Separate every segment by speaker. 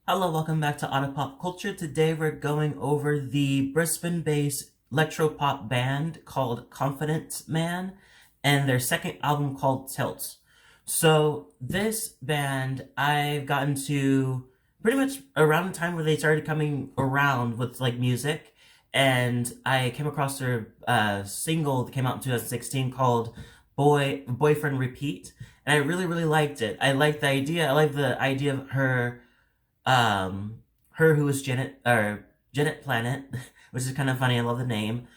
Speaker 1: Hello, welcome back to Otter Pop Culture. Today we're going over the Brisbane-based electro-pop band called Confident Man and their second album called Tilt. So this band I've gotten to pretty much around the time where they started coming around with like music, and I came across their single that came out in 2016 called Boyfriend Repeat, and I really liked it. I liked the idea. I like the idea of um her who is Janet Planet, which is kind of funny. I love the name.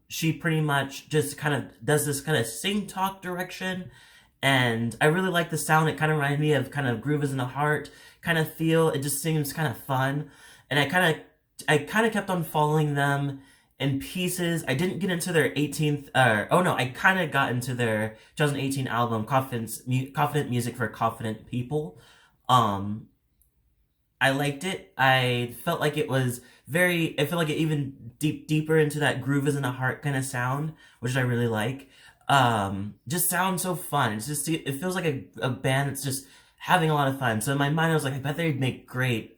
Speaker 1: She pretty much just kind of does this kind of sing talk direction, and I really like the sound. It kind of reminds me of kind of Groove is in the Heart kind of feel. It just seems kind of fun, and I kind of kept on following them in pieces. I didn't get into their 18th, oh no, I kind of got into their 2018 album, Confident Music for Confident People. Um, I liked it. I felt like it was I felt like it even deeper into that Groove is in a Heart kind of sound, which I really like. Just sounds so fun. It feels like a band that's just having a lot of fun. So in my mind, I was like, I bet they'd make great,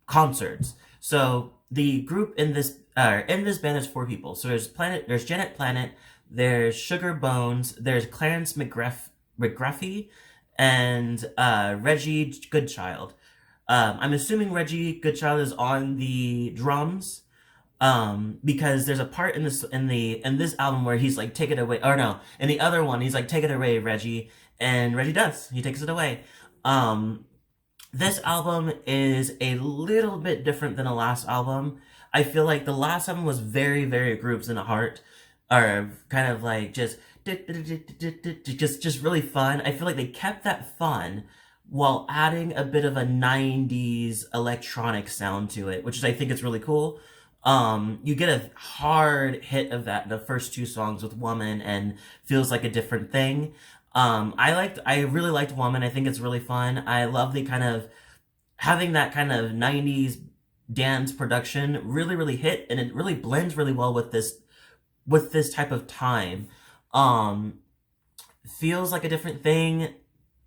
Speaker 1: concerts. So the group in this band, there's four people. So there's Janet Planet, there's Sugar Bones, there's Clarence McGruffy, and Reggie Goodchild. I'm assuming Reggie Goodchild is on the drums, because there's a part in this album where he's like, take it away, or no, in the other one he's like, take it away, Reggie, and Reggie does. He takes it away. Um, this album is a little bit different than the last album. I feel like the last album was very Grooves in a Heart, or kind of like just really fun. I feel like they kept that fun while adding a bit of a 90s electronic sound to it, which I think is really cool. You get a hard hit of that in the first two songs with Woman and Feels Like a Different Thing. I really liked Woman. I think it's really fun. I love the kind of having that kind of 90s dance production really hit, and it really blends really well with this type of time. Um, Feels Like a Different Thing.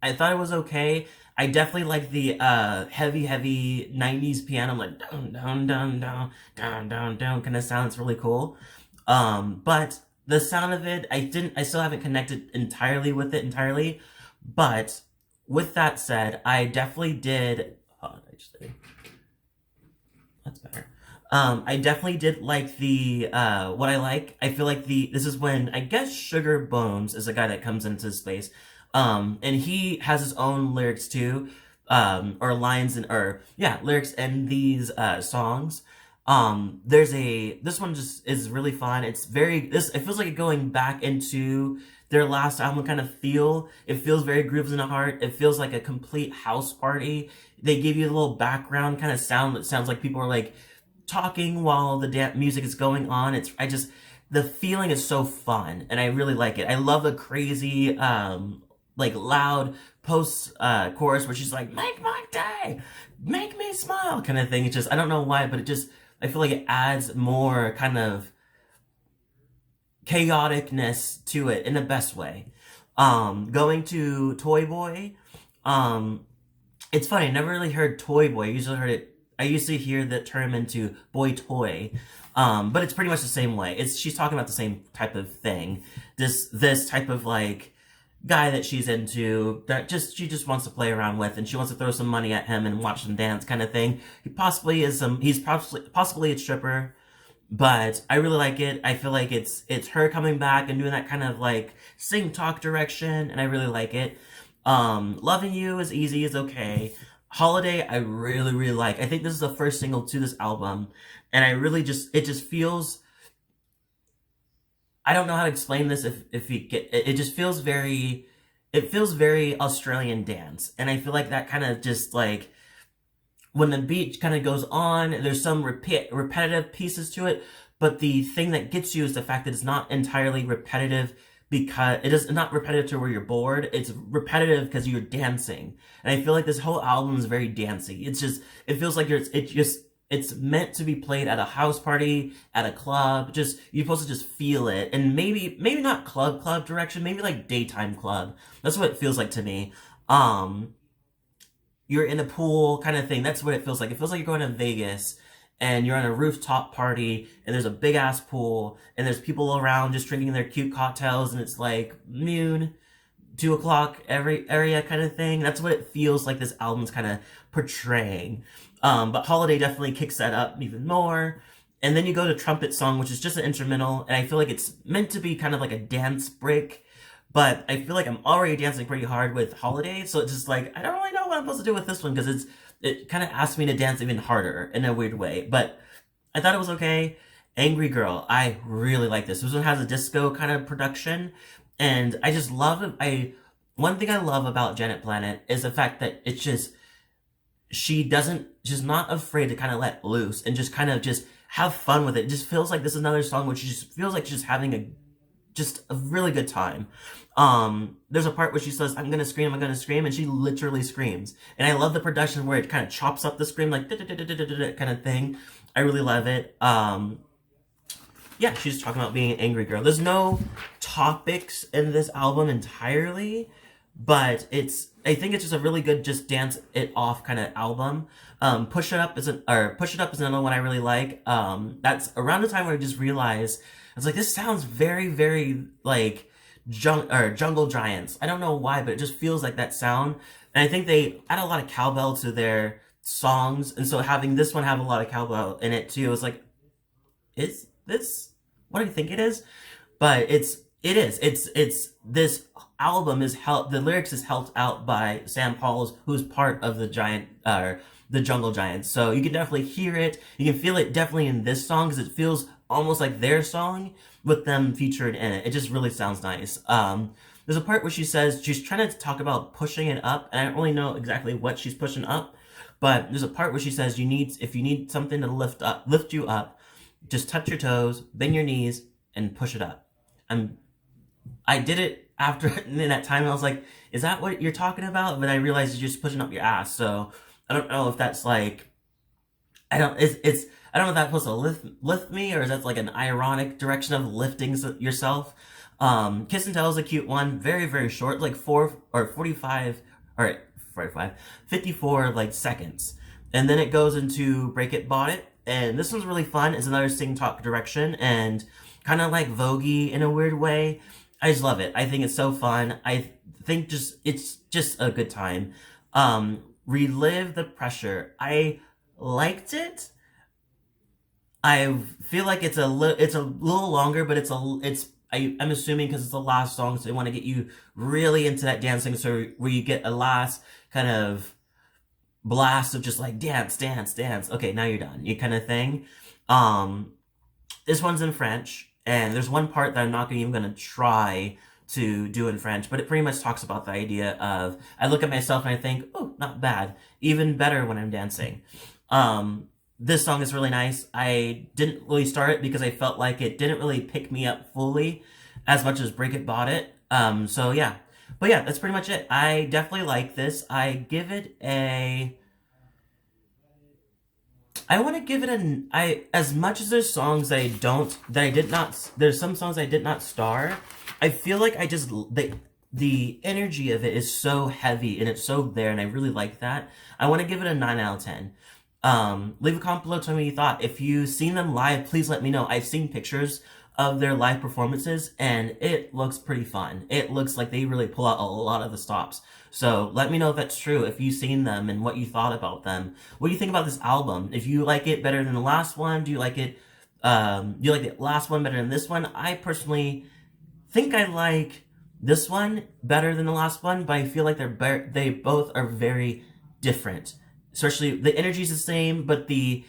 Speaker 1: I thought it was okay. I definitely like the heavy 90s piano, like down kind of sound. It's really cool. But the sound of it, I still haven't connected entirely with it entirely. But with that said, I definitely did. Hold on, that's better. I definitely did like the what I like. I feel like this is when I guess Sugar Bones is a guy that comes into space. And he has his own lyrics too, or lines or yeah, lyrics in these songs. This one just is really fun. It feels like going back into their last album kind of feel. It feels very Grooves in the Heart. It feels like a complete house party. They give you a little background kind of sound that sounds like people are like talking while the music is going on. The feeling is so fun, and I really like it. I love the crazy, like loud post chorus where she's like, "Make my day, make me smile," kind of thing. It's just I don't know why, but I feel like it adds more kind of chaoticness to it in the best way. Going to Toy Boy, um, it's funny. I never really heard Toy Boy. I usually hear the term into boy toy, but it's pretty much the same way. She's talking about the same type of thing. This type of like guy that she's into that she just wants to play around with, and she wants to throw some money at him and watch him dance kind of thing. He's possibly a stripper, but I really like it. I feel like it's her coming back and doing that kind of like sing talk direction, and I really like it. Loving You is easy, is okay. Holiday, I really like. I think this is the first single to this album, and it just feels. I don't know how to explain this. If you get it, it feels very Australian dance, and I feel like that kind of just like when the beat kind of goes on, there's some repetitive pieces to it, but the thing that gets you is the fact that it's not entirely repetitive, because it is not repetitive to where you're bored. It's repetitive because you're dancing, and I feel like this whole album is very dancey. It feels like it's meant to be played at a house party, at a club. You're supposed to just feel it, and maybe not club direction, maybe like daytime club. That's what it feels like to me. Um, you're in a pool kind of thing. That's what it feels like. It feels like you're going to Vegas and you're on a rooftop party and there's a big ass pool and there's people around just drinking their cute cocktails and it's like noon, 2 o'clock every area kind of thing. That's what it feels like this album's kind of portraying. But Holiday definitely kicks that up even more. And then you go to Trumpet Song, which is just an instrumental, and I feel like it's meant to be kind of like a dance break, but I feel like I'm already dancing pretty hard with Holiday, so it's just like, I don't really know what I'm supposed to do with this one, because it kind of asks me to dance even harder in a weird way, but I thought it was okay. Angry Girl, I really like this. This one has a disco kind of production, and I just love it. One thing I love about Janet Planet is the fact that it's just, she's not afraid to kind of let loose and just kind of just have fun with it. It just feels like this is another song which just feels like she's having just a really good time. There's a part where she says, I'm gonna scream, and she literally screams. And I love the production where it kind of chops up the scream, like kind of thing. I really love it. Yeah, she's talking about being an angry girl. There's no topics in this album entirely, but I think it's just a really good just dance it off kind of album. Push It Up is another one I really like. That's around the time where I just realized I was like, this sounds very, very like Jungle Giants. I don't know why, but it just feels like that sound. And I think they add a lot of cowbell to their songs, and so having this one have a lot of cowbell in it too, I was like, is this what I think it is? But it's this album is the lyrics is helped out by Sam Pauls, who's part of the Jungle Giants. So you can definitely hear it. You can feel it definitely in this song because it feels almost like their song with them featured in it. It just really sounds nice. There's a part where she says she's trying to talk about pushing it up, and I don't really know exactly what she's pushing up, but there's a part where she says if you need something to lift you up, just touch your toes, bend your knees, and push it up. I did it after in that time, and I was like, is that what you're talking about? But I realized you're just pushing up your ass. So I don't know if that's like, I don't know if that's supposed to lift me, or is that like an ironic direction of lifting yourself? Kiss and Tell is a cute one, very, very short, like 54 like seconds. And then it goes into Break It, Bought It. And this one's really fun. It's another sing talk direction and kind of like Vogue-y in a weird way. I just love it. I think it's so fun. I think it's just a good time. Relive the Pressure. I liked it. I feel like it's a little longer, but I'm assuming because it's the last song, so they want to get you really into that dancing, so where you get a last kind of blast of just like dance, dance, dance. Okay, now you're done. You kind of thing. This one's in French, and there's one part that I'm not even gonna try to do in French, but it pretty much talks about the idea of I look at myself and I think, oh, not bad. Even better when I'm dancing. This song is really nice. I didn't really start it because I felt like it didn't really pick me up fully as much as Break It, Bought It. So yeah. But yeah, that's pretty much it. I definitely like this. I give it I want to give it as much as there's songs there's some songs I did not star. I feel like the energy of it is so heavy and it's so there, and I really like that. I want to give it a 9 out of 10. Leave a comment below, tell me what you thought. If you've seen them live, please let me know. I've seen pictures of their live performances, and it looks pretty fun. It looks like they really pull out a lot of the stops. So let me know if that's true, if you've seen them and what you thought about them. What do you think about this album? If you like it better than the last one, do you like it, you like the last one better than this one? I personally think I like this one better than the last one, but I feel like they both are very different. Especially the energy's the same, but the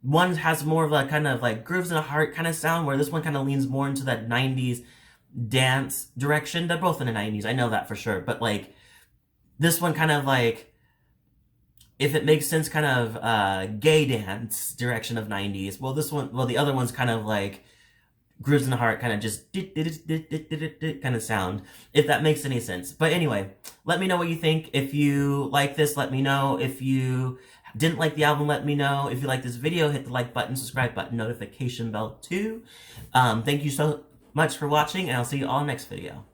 Speaker 1: one has more of a kind of like grooves in a heart kind of sound, where this one kind of leans more into that 90s dance direction. They're both in the 90s, I know that for sure, but like this one kind of like, if it makes sense, kind of gay dance direction of 90s. Well, the other one's kind of like grooves in the heart, kind of just kind of sound, if that makes any sense. But anyway, let me know what you think. If you like this, let me know. If you didn't like the album, let me know. If you like this video, hit the like button, subscribe button, notification bell too. Thank you so much for watching, and I'll see you all next video.